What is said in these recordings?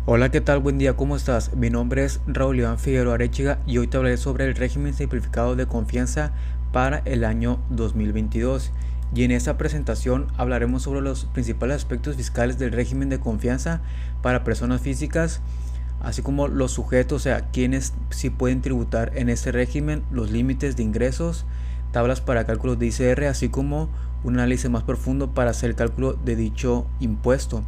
Hola, ¿qué tal? Buen día, ¿cómo estás? Mi nombre es Raúl Iván Figueroa Arechiga y hoy te hablaré sobre el régimen simplificado de confianza para el año 2022. Y en esta presentación hablaremos sobre los principales aspectos fiscales del régimen de confianza para personas físicas, así como los sujetos, o sea, quienes sí pueden tributar en este régimen, los límites de ingresos, tablas para cálculos de ICR, así como un análisis más profundo para hacer el cálculo de dicho impuesto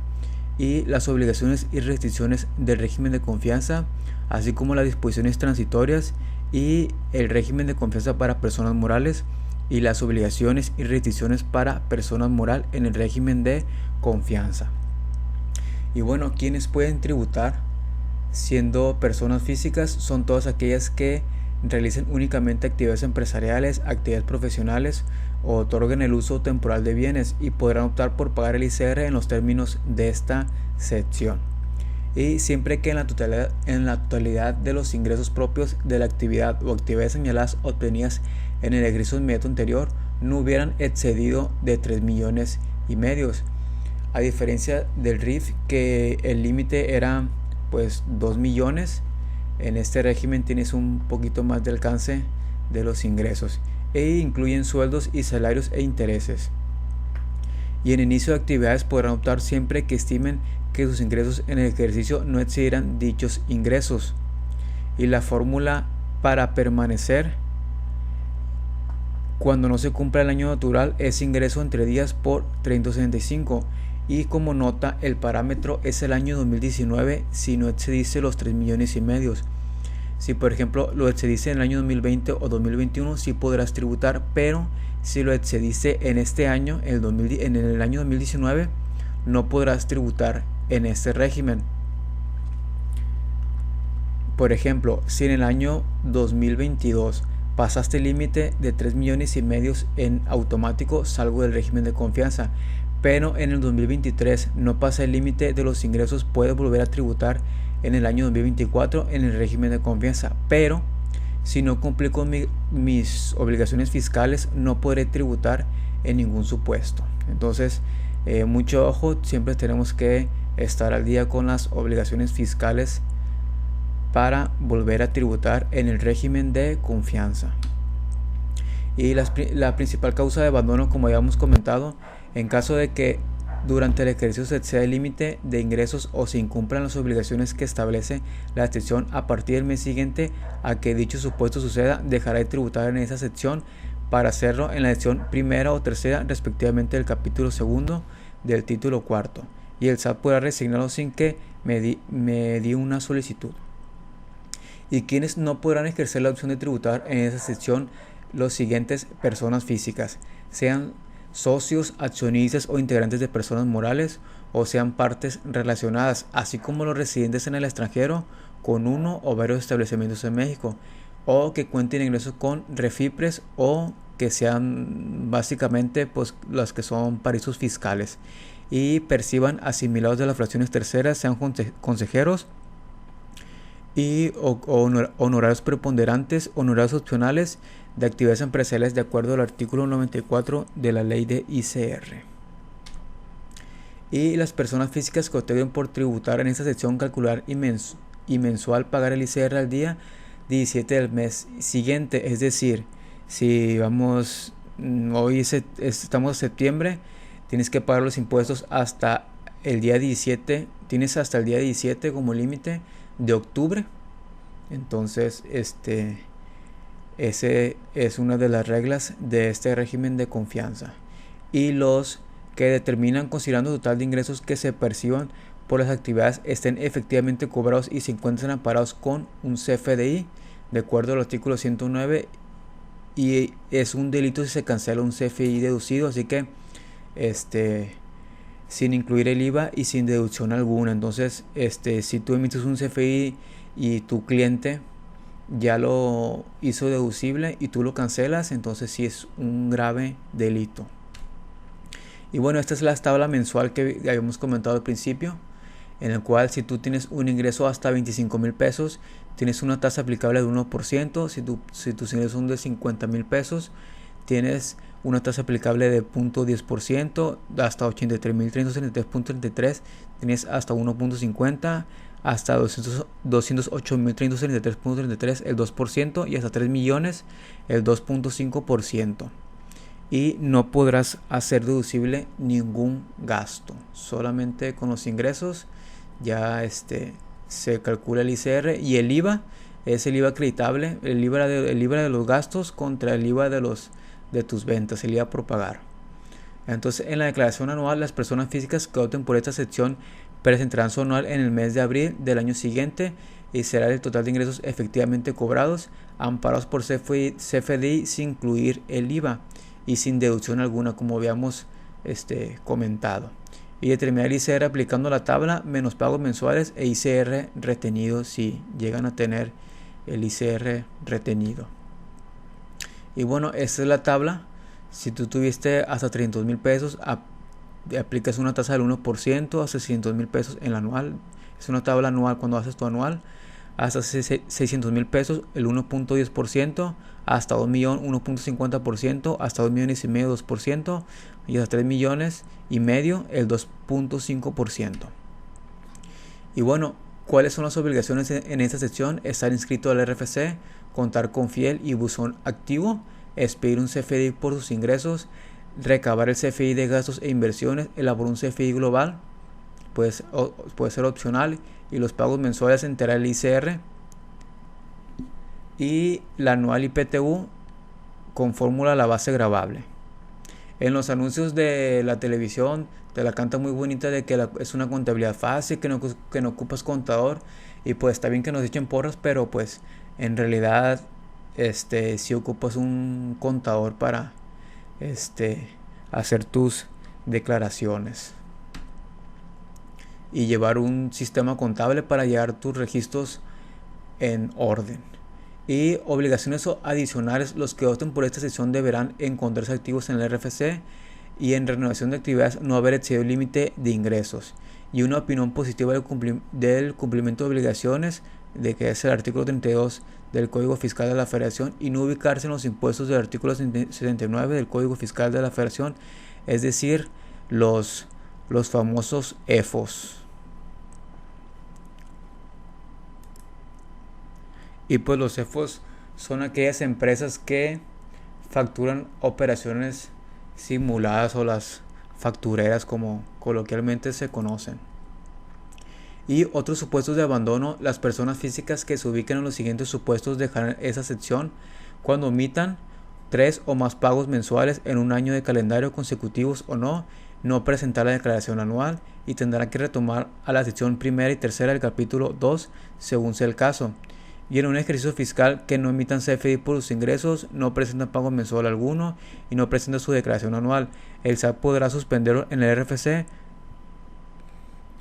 y las obligaciones y restricciones del régimen de confianza, así como las disposiciones transitorias y el régimen de confianza para personas morales y las obligaciones y restricciones para personas moral en el régimen de confianza. Y bueno, quienes pueden tributar siendo personas físicas son todas aquellas que realicen únicamente actividades empresariales, actividades profesionales o otorguen el uso temporal de bienes y podrán optar por pagar el ICR en los términos de esta sección. Y siempre que en la totalidad de los ingresos propios de la actividad o actividades señaladas obtenidas en el ejercicio inmediato anterior no hubieran excedido de 3,5 millones. A diferencia del RIF, que el límite era pues 2 millones, en este régimen tienes un poquito más de alcance de los ingresos e incluyen sueldos y salarios e intereses. Y en inicio de actividades podrán optar siempre que estimen que sus ingresos en el ejercicio no excedirán dichos ingresos. Y la fórmula para permanecer cuando no se cumpla el año natural es ingreso entre días por 365. Y como nota, el parámetro es el año 2019 si no excediste los 3,5 millones. Si por ejemplo lo excediste en el año 2020 o 2021, sí podrás tributar, pero si lo excediste en este año, en el año 2019, no podrás tributar en este régimen. Por ejemplo, si en el año 2022 pasaste el límite de 3,5 millones en automático, salvo del régimen de confianza, pero en el 2023 no pasa el límite de los ingresos, puedes volver a tributar en el año 2024 en el régimen de confianza, pero si no cumplí con mis obligaciones fiscales no podré tributar en ningún supuesto. Entonces, mucho ojo, siempre tenemos que estar al día con las obligaciones fiscales para volver a tributar en el régimen de confianza. Y la principal causa de abandono, como ya hemos comentado, en caso de que durante el ejercicio se exceda el límite de ingresos o se incumplan las obligaciones que establece la sección a partir del mes siguiente a que dicho supuesto suceda, dejará de tributar en esa sección para hacerlo en la sección primera o tercera respectivamente del capítulo segundo del título cuarto, y el SAT podrá resignarlo sin que me di una solicitud. Y quienes no podrán ejercer la opción de tributar en esa sección, los siguientes personas físicas, sean socios, accionistas o integrantes de personas morales, o sean partes relacionadas, así como los residentes en el extranjero con uno o varios establecimientos en México, o que cuenten ingresos con refipres, o que sean básicamente pues los que son paraísos fiscales y perciban asimilados de las fracciones terceras, sean consejeros y honorarios preponderantes, honorarios opcionales de actividades empresariales de acuerdo al artículo 94 de la ley de ICR. Y las personas físicas que opten por tributar en esta sección, calcular y mensual pagar el ICR al día 17 del mes siguiente. Es decir, si vamos, hoy estamos en septiembre, tienes que pagar los impuestos hasta el día 17, tienes hasta el día 17 como límite de octubre. Entonces, ese es una de las reglas de este régimen de confianza. Y los que determinan considerando el total de ingresos que se perciban por las actividades estén efectivamente cobrados y se encuentren amparados con un CFDI de acuerdo al artículo 109, y es un delito si se cancela un CFDI deducido, así que sin incluir el IVA y sin deducción alguna. Entonces, si tú emites un CFDI y tu cliente ya lo hizo deducible y tú lo cancelas, entonces sí es un grave delito. Y bueno, esta es la tabla mensual que habíamos comentado al principio, en el cual si tú tienes un ingreso hasta 25,000 pesos, tienes una tasa aplicable de 1%. Si tus ingresos son de 50,000 pesos, tienes una tasa aplicable de 0.10%, hasta 83,333 tienes hasta 1.50, hasta 208.333.33 el 2% y hasta 3 millones el 2.5%. Y no podrás hacer deducible ningún gasto, solamente con los ingresos ya se calcula el ICR. Y el IVA es el IVA acreditable, el IVA de los gastos contra el IVA de tus ventas, el IVA por pagar. Entonces, en la declaración anual, las personas físicas que opten por esta sección presentarán su anual en el mes de abril del año siguiente y será el total de ingresos efectivamente cobrados, amparados por CFDI sin incluir el IVA y sin deducción alguna, como habíamos comentado. Y determinar el ICR aplicando la tabla menos pagos mensuales e ICR retenido si llegan a tener el ICR retenido. Y bueno, esta es la tabla. Si tú tuviste hasta 300,000 pesos, aplicas una tasa del 1%, hasta 600,000 pesos en el anual. Es una tabla anual cuando haces tu anual. Hasta 600,000 pesos, el 1.10%, hasta 2 millones, 1.50%, hasta 2 millones y medio, 2%, y hasta 3 millones y medio, el 2.5%. Y bueno, ¿cuáles son las obligaciones en esta sección? Estar inscrito al RFC, contar con fiel y buzón activo, expedir un CFDI por sus ingresos, recabar el CFDI de gastos e inversiones, elaborar un CFDI global, puede ser opcional, y los pagos mensuales enterar el ICR y la anual IPTU con fórmula la base gravable. En los anuncios de la televisión te la canta muy bonita de que es una contabilidad fácil, que no ocupas contador, y pues está bien que nos echen porras, pero pues en realidad si ocupas un contador para hacer tus declaraciones y llevar un sistema contable para llevar tus registros en orden. Y obligaciones adicionales: los que opten por esta sección deberán encontrarse activos en el RFC y en renovación de actividades no haber excedido el límite de ingresos, y una opinión positiva del cumplimiento de obligaciones, de que es el artículo 32 del Código Fiscal de la Federación, y no ubicarse en los impuestos del artículo 79 del Código Fiscal de la Federación, es decir, los famosos EFOS. Y pues los EFOS son aquellas empresas que facturan operaciones simuladas, o las factureras como coloquialmente se conocen. Y otros supuestos de abandono: las personas físicas que se ubiquen en los siguientes supuestos dejarán esa sección cuando omitan 3 o más pagos mensuales en un año de calendario consecutivos o no presentar la declaración anual, y tendrán que retomar a la sección primera y tercera del capítulo 2 según sea el caso. Y en un ejercicio fiscal que no emitan CFDI por sus ingresos, no presentan pago mensual alguno y no presentan su declaración anual, el SAT podrá suspenderlo en el RFC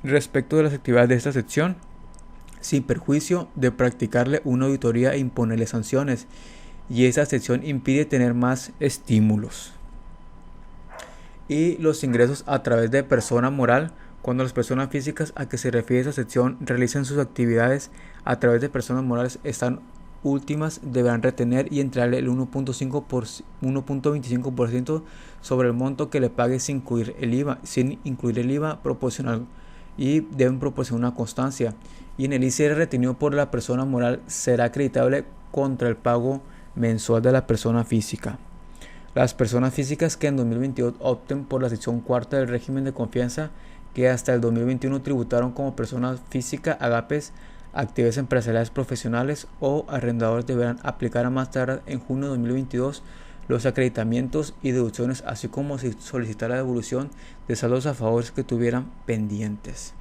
respecto de las actividades de esta sección, sin perjuicio de practicarle una auditoría e imponerle sanciones. Y esta sección impide tener más estímulos. Y los ingresos a través de persona moral: cuando las personas físicas a que se refiere esta sección realicen sus actividades a través de personas morales, estas últimas deberán retener y entregarle el 1.25% sobre el monto que le pague sin incluir el IVA proporcional, y deben proporcionar una constancia. Y en el ICR retenido por la persona moral será acreditable contra el pago mensual de la persona física. Las personas físicas que en 2022 opten por la sección cuarta del régimen de confianza, que hasta el 2021 tributaron como persona física, agapes, actividades empresariales profesionales o arrendadores, deberán aplicar a más tarde en junio de 2022 los acreditamientos y deducciones, así como solicitar la devolución de saldos a favores que tuvieran pendientes.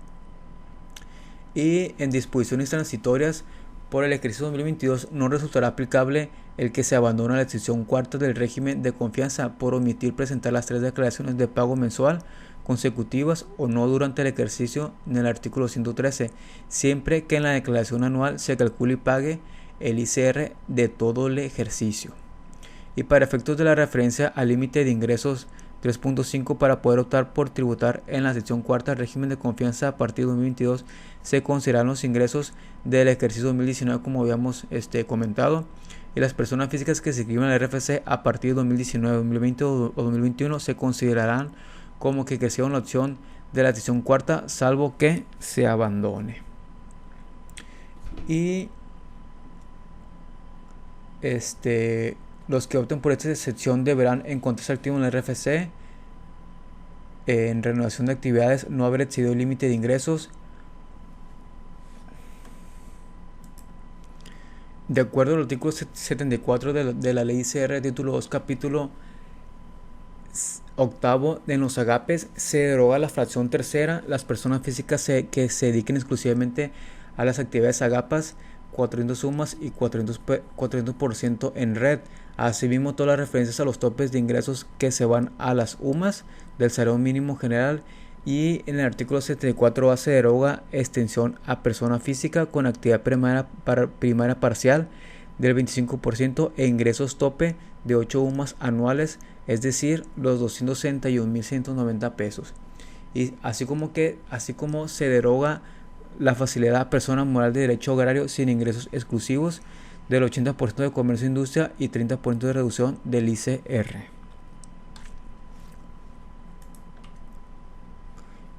Y en disposiciones transitorias: por el ejercicio 2022 no resultará aplicable el que se abandona la sección cuarta del régimen de confianza por omitir presentar las 3 declaraciones de pago mensual consecutivas o no durante el ejercicio en el artículo 113, siempre que en la declaración anual se calcule y pague el ICR de todo el ejercicio. Y para efectos de la referencia al límite de ingresos 3.5 para poder optar por tributar en la sección cuarta del régimen de confianza a partir de 2022, se consideran los ingresos del ejercicio 2019, como habíamos comentado, y las personas físicas que se inscriban al RFC a partir de 2019, 2020 o 2021 se considerarán como que crecieron la opción de la sección cuarta, salvo que se abandone. Y los que opten por esta excepción deberán encontrarse activos en el RFC, en renovación de actividades, no haber excedido el límite de ingresos. De acuerdo al artículo 74 de la ley ICR, título 2, capítulo octavo, en los agapes se deroga la fracción tercera. Las personas físicas que se dediquen exclusivamente a las actividades agapas, 400 UMAS y 400% en red. Asimismo, todas las referencias a los topes de ingresos que se van a las UMAS del salario mínimo general. Y en el artículo 74A se deroga extensión a persona física con actividad primaria parcial del 25% e ingresos tope de 8 UMAS anuales, es decir, los 261.190 pesos. Y así como se deroga la facilidad a persona moral de derecho agrario sin ingresos exclusivos del 80% de comercio e industria y 30% de reducción del ICR.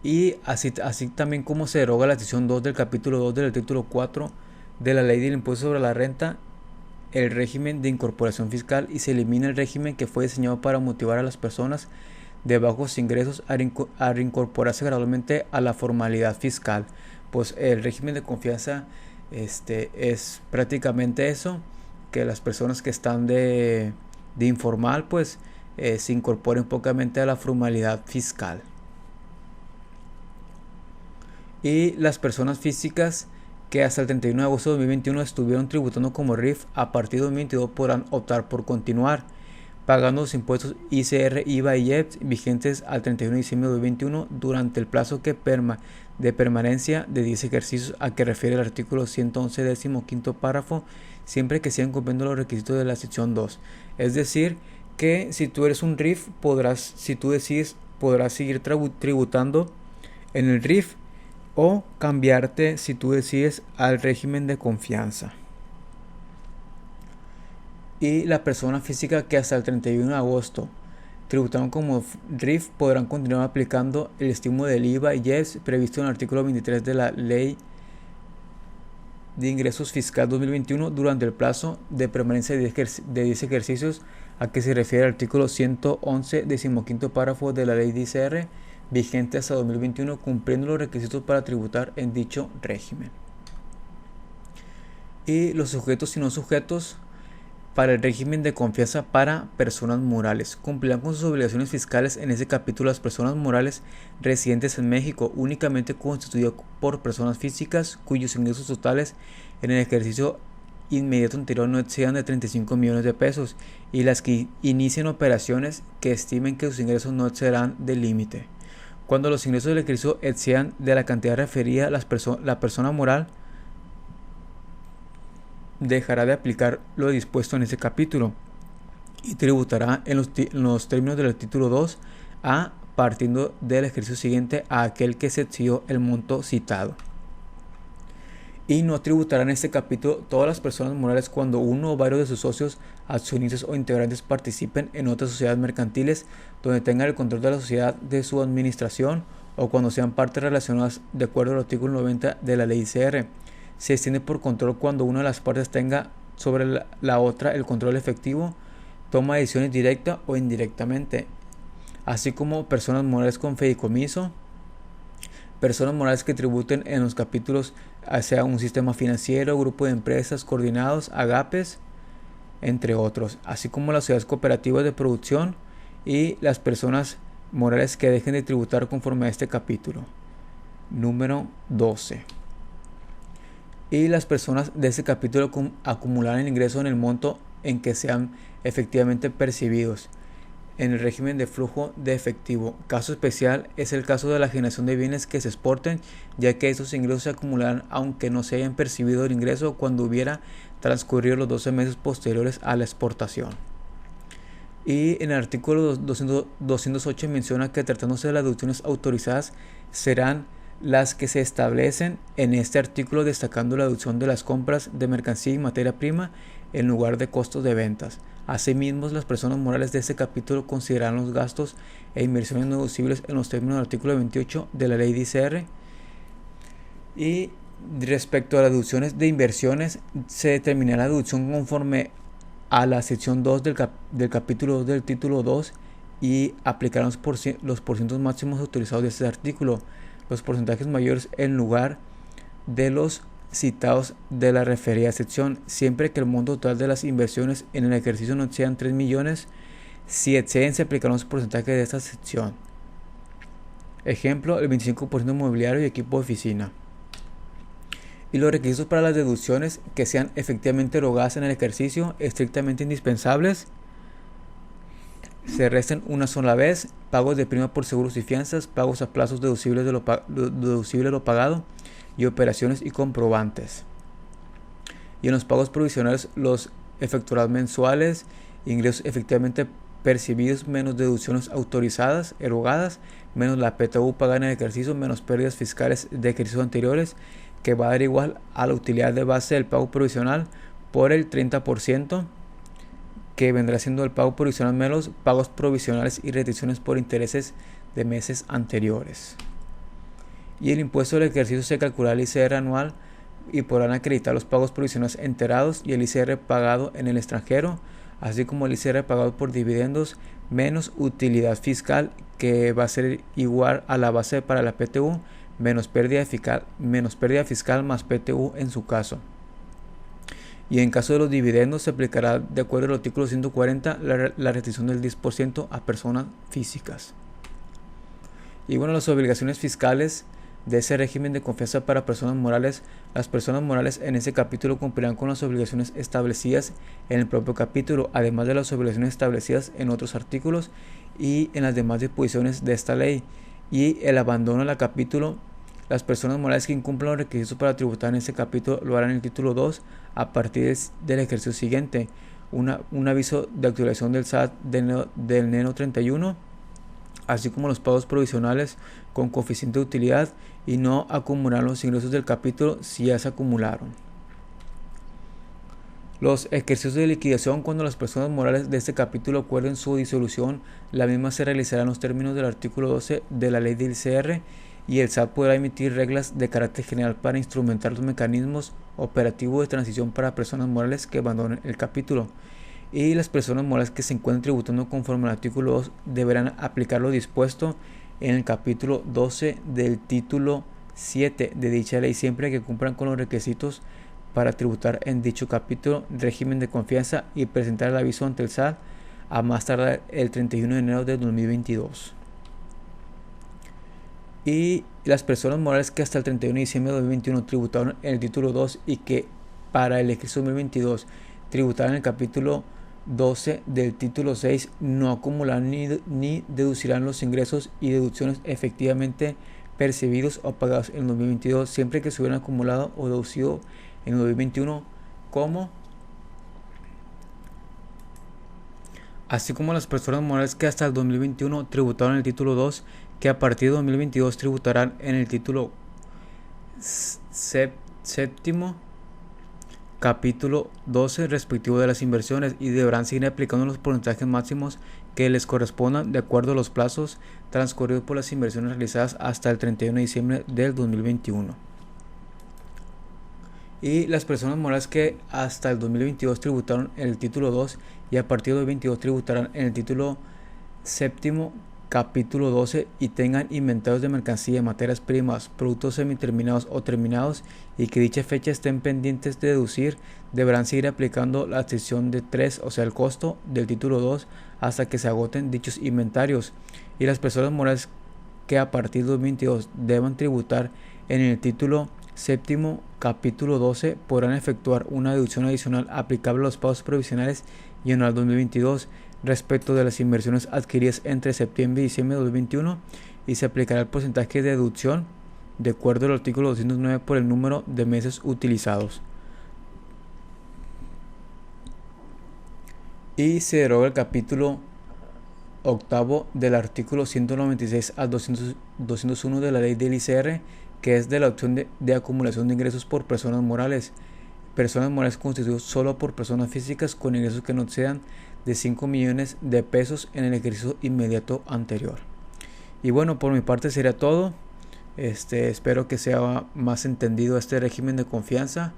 Y así también como se deroga la sección 2 del capítulo 2 del título 4 de la ley del impuesto sobre la renta, el régimen de incorporación fiscal, y se elimina el régimen que fue diseñado para motivar a las personas de bajos ingresos a reincorporarse gradualmente a la formalidad fiscal. Pues el régimen de confianza es prácticamente eso, que las personas que están de informal pues se incorporen pocamente a la formalidad fiscal. Y las personas físicas que hasta el 31 de agosto de 2021 estuvieron tributando como RIF, a partir de 2022 podrán optar por continuar pagando los impuestos ICR, IVA y IEPS vigentes al 31 de diciembre de 2021 durante el plazo de permanencia de 10 ejercicios a que refiere el artículo 111 15º párrafo, siempre que sigan cumpliendo los requisitos de la sección 2. Es decir, que si tú eres un RIF, si tú decides, podrás seguir tributando en el RIF o cambiarte, si tú decides, al régimen de confianza. Y la persona física que hasta el 31 de agosto tributaron como RIF podrán continuar aplicando el estímulo del IVA y IEPS previsto en el artículo 23 de la Ley de Ingresos Fiscal 2021 durante el plazo de permanencia de 10 ejercicios a que se refiere el artículo 111 15º párrafo de la Ley de ICR vigente hasta 2021, cumpliendo los requisitos para tributar en dicho régimen. Y los sujetos y no sujetos para el régimen de confianza para personas morales cumplirán con sus obligaciones fiscales. En ese capítulo, las personas morales residentes en México, únicamente constituidas por personas físicas cuyos ingresos totales en el ejercicio inmediato anterior no excedan de 35 millones de pesos, y las que inicien operaciones que estimen que sus ingresos no excederán del límite. Cuando los ingresos del ejercicio excedan de la cantidad referida, la persona moral dejará de aplicar lo dispuesto en ese capítulo y tributará en los términos del título 2 partiendo del ejercicio siguiente a aquel que se excedió el monto citado. Y no tributarán en este capítulo todas las personas morales cuando uno o varios de sus socios, accionistas o integrantes participen en otras sociedades mercantiles donde tengan el control de la sociedad de su administración, o cuando sean partes relacionadas de acuerdo al artículo 90 de la ley ICR. Se extiende por control cuando una de las partes tenga sobre la otra el control efectivo, toma decisiones directa o indirectamente, así como personas morales con fideicomiso, personas morales que tributen en los capítulos hacia un sistema financiero, grupo de empresas coordinados, agapes, entre otros, así como las sociedades cooperativas de producción y las personas morales que dejen de tributar conforme a este capítulo. Número 12. Y las personas de este capítulo acumularán el ingreso en el monto en que sean efectivamente percibidos en el régimen de flujo de efectivo. Caso especial es el caso de la generación de bienes que se exporten, ya que esos ingresos se acumularán aunque no se hayan percibido el ingreso cuando hubiera transcurrido los 12 meses posteriores a la exportación. Y en el artículo 208 menciona que, tratándose de las deducciones autorizadas, serán las que se establecen en este artículo, destacando la deducción de las compras de mercancía y materia prima en lugar de costos de ventas. Asimismo, las personas morales de este capítulo considerarán los gastos e inversiones no deducibles en los términos del artículo 28 de la ley de ICR. Y respecto a las deducciones de inversiones, se determinará la deducción conforme a la sección 2 del capítulo 2 del título 2 y aplicarán los porcientos máximos autorizados de este artículo. Los porcentajes mayores en lugar de los citados de la referida sección, siempre que el monto total de las inversiones en el ejercicio no excedan 3 millones. Si exceden, se aplicarán los porcentajes de esta sección. Ejemplo, el 25% mobiliario y equipo de oficina. Y los requisitos para las deducciones que sean efectivamente erogadas en el ejercicio, estrictamente indispensables, se resten una sola vez: pagos de prima por seguros y fianzas, pagos a plazos deducibles de lo pagado y operaciones y comprobantes. Y en los pagos provisionales, los efectuados mensuales, ingresos efectivamente percibidos menos deducciones autorizadas, erogadas, menos la PTU pagada en el ejercicio, menos pérdidas fiscales de ejercicios anteriores, que va a dar igual a la utilidad de base del pago provisional por el 30%, que vendrá siendo el pago provisional menos pagos provisionales y retenciones por intereses de meses anteriores. Y el impuesto del ejercicio se calculará el ICR anual y podrán acreditar los pagos provisionales enterados y el ICR pagado en el extranjero, así como el ICR pagado por dividendos menos utilidad fiscal, que va a ser igual a la base para la PTU menos pérdida fiscal más PTU en su caso. Y en caso de los dividendos, se aplicará, de acuerdo al artículo 140, la retención del 10% a personas físicas. Y bueno, las obligaciones fiscales de ese régimen de confianza para personas morales. Las personas morales en ese capítulo cumplirán con las obligaciones establecidas en el propio capítulo, además de las obligaciones establecidas en otros artículos y en las demás disposiciones de esta ley. Y el abandono del capítulo: las personas morales que incumplan los requisitos para tributar en este capítulo lo harán en el título 2 a partir del ejercicio siguiente. Un aviso de actualización del SAT del enero 31, así como los pagos provisionales con coeficiente de utilidad, y no acumular los ingresos del capítulo si ya se acumularon. Los ejercicios de liquidación: cuando las personas morales de este capítulo acuerden su disolución, la misma se realizará en los términos del artículo 12 de la ley del ICR, y el SAT podrá emitir reglas de carácter general para instrumentar los mecanismos operativos de transición para personas morales que abandonen el capítulo. Y las personas morales que se encuentren tributando conforme al artículo 2 deberán aplicar lo dispuesto en el capítulo 12 del título 7 de dicha ley, siempre que cumplan con los requisitos para tributar en dicho capítulo, régimen de confianza, y presentar el aviso ante el SAT a más tardar el 31 de enero de 2022. Y las personas morales que hasta el 31 de diciembre de 2021 tributaron en el título 2 y que para el ejercicio 2022 tributaron en el capítulo 12 del título 6, no acumularán ni deducirán los ingresos y deducciones efectivamente percibidos o pagados en 2022, siempre que se hubieran acumulado o deducido en 2021, así como las personas morales que hasta el 2021 tributaron en el título 2, que a partir de 2022 tributarán en el título séptimo, capítulo 12 respectivo de las inversiones, y deberán seguir aplicando los porcentajes máximos que les correspondan de acuerdo a los plazos transcurridos por las inversiones realizadas hasta el 31 de diciembre del 2021. Y las personas morales que hasta el 2022 tributaron en el título 2 y a partir del 2022 tributarán en el título séptimo, capítulo 12, y tengan inventarios de mercancía, materias primas, productos semiterminados o terminados, y que dicha fecha estén pendientes de deducir, deberán seguir aplicando la sección de 3, o sea el costo del título 2, hasta que se agoten dichos inventarios. Y las personas morales que a partir de 2022 deban tributar en el título séptimo, capítulo 12, podrán efectuar una deducción adicional aplicable a los pagos provisionales y anual 2022 respecto de las inversiones adquiridas entre septiembre y diciembre de 2021, y se aplicará el porcentaje de deducción de acuerdo al artículo 209 por el número de meses utilizados. Y se deroga el capítulo octavo del artículo 196 al 201 de la ley del ICR, que es de la opción de acumulación de ingresos por personas morales, personas morales constituidos solo por personas físicas con ingresos que no excedan de 5 millones de pesos en el ejercicio inmediato anterior. Y bueno, por mi parte sería todo. Espero que sea más entendido este régimen de confianza,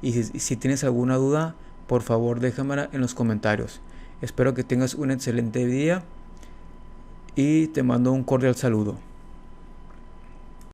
y si tienes alguna duda, por favor déjamela en los comentarios. Espero que tengas un excelente día y te mando un cordial saludo.